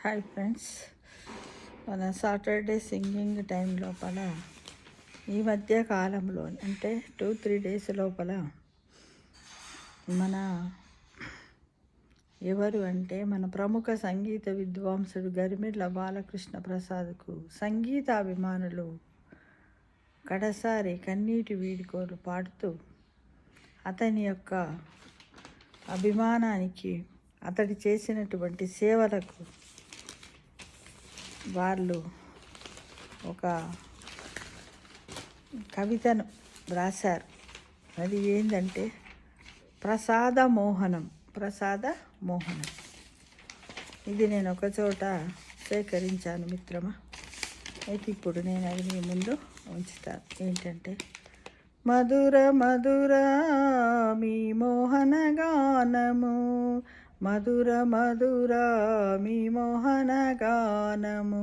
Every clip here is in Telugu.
హాయ్ ఫ్రెండ్స్, మన సాటర్డే సింగింగ్ టైం లోపల ఈ మధ్య కాలంలో అంటే 2-3 డేస్ లోపల మన ఎవరు అంటే మన ప్రముఖ సంగీత విద్వాంసుడు గరిమెళ్ళ బాలకృష్ణ ప్రసాద్కు సంగీత అభిమానులు కడసారి కన్నీటి వీడుకోలు పాడుతూ అతని యొక్క అభిమానానికి, అతడి చేసినటువంటి సేవలకు వాళ్ళు ఒక కవితను రాశారు. అది ఏంటంటే ప్రసాద మోహనం. ఇది నేను ఒక చోట సేకరించాను మిత్రమా. అయితే ఇప్పుడు నేను అది మీ ముందు ఉంచుతాను. ఏంటంటే మధుర మధుర మీ మోహన గానము, మధుర మధుర మీ మోహన గానము,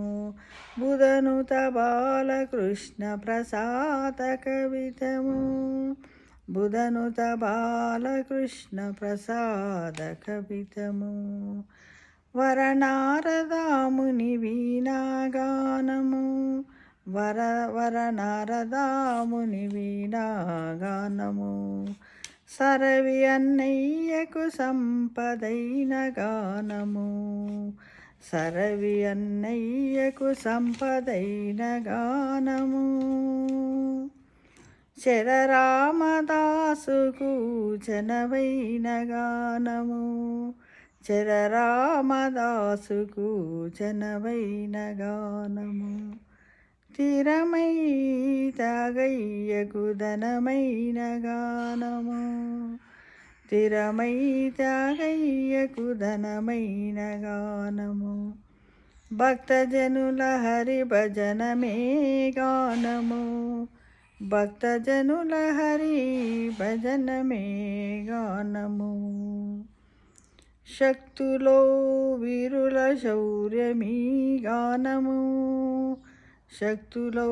బుధనుత బాలకృష్ణ ప్రసాద కవితము, బుధనుత బాలకృష్ణ ప్రసాద కవితము, వరనారదాముని వీణాగానము, వరనారదాముని వీణాగానము, సరవి అన్నయ్యకు సంపదైన గానము, సరవి అన్నయ్యకు సంపదైన గానము, చరరామదాసుకు జనవైన గానము, చరరామదాసుకు జనవైన గానము, తిరమై త్యాగయ్యకు ధనమైన గానము, తిరమై త్యాగయ్యకు ధనమైన గానము, భక్తజనుల హరి భజనమే గానము, భక్తజనుల హరి భజనమే గానము, శక్తులో వీరుల శౌర్యమీ గానము, శక్తులో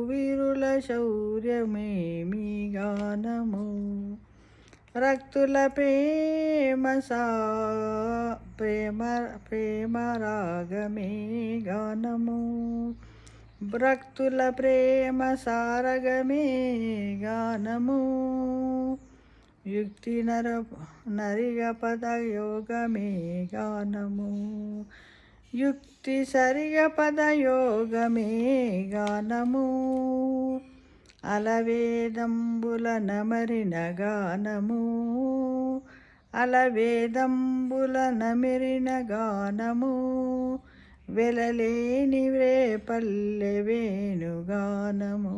వీరుల శౌర్యమేమి గానము, రక్తుల ప్రేమ రాగమే గానము, భక్తుల ప్రేమ సారగమే గానము, యుక్తి నరిగ పద యోగమే గానము, యుక్తి సరిగ పద యోగమే గానము, అలవేదంబుల నమరిన గానము, అలవేదంబుల నమిరిన గానము, వెలలేని వ్రేపల్లె వేణుగానము,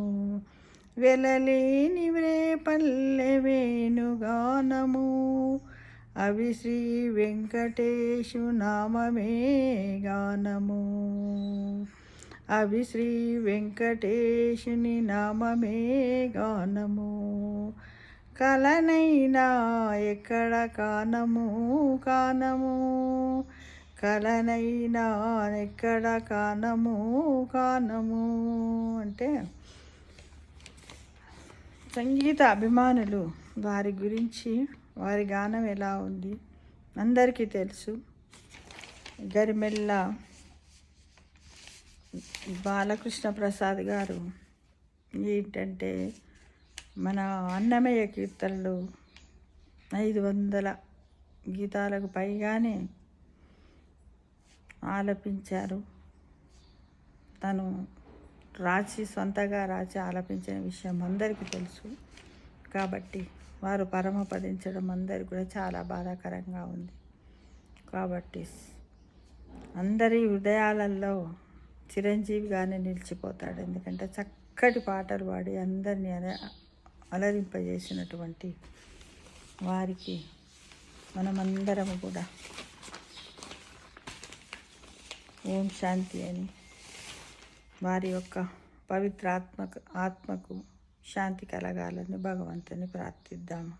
వెలలేని వ్రేపల్లె వేణుగానము, అవి శ్రీ వెంకటేశు నామమే గానము, అవి శ్రీ వెంకటేశుని నామమే గానము, కలనైనా ఎక్కడ కానము కానము, కలనైనా ఎక్కడ కానము కానము. అంటే సంగీత అభిమానులు వారి గురించి, వారి గానం ఎలా ఉంది అందరికీ తెలుసు. గరిమెళ్ళ బాలకృష్ణ ప్రసాద్ గారు ఏంటంటే మన అన్నమయ్య కీర్తనలు 500 గీతాలకు పైగానే ఆలపించారు. తను సొంతగా రాసి ఆలపించిన విషయం అందరికీ తెలుసు. కాబట్టి వారు పరమపదించడం అందరికీ కూడా చాలా బాధాకరంగా ఉంది. కాబట్టి అందరి హృదయాలలో చిరంజీవిగానే నిలిచిపోతాడు. ఎందుకంటే చక్కటి పాటలు పాడి అందరినీ అలరింపజేసినటువంటి వారికి మనమందరము కూడా ఓం శాంతి అని వారి యొక్క పవిత్ర ఆత్మకు శాంతి కలగాలని భగవంతుని ప్రార్థిద్దాము.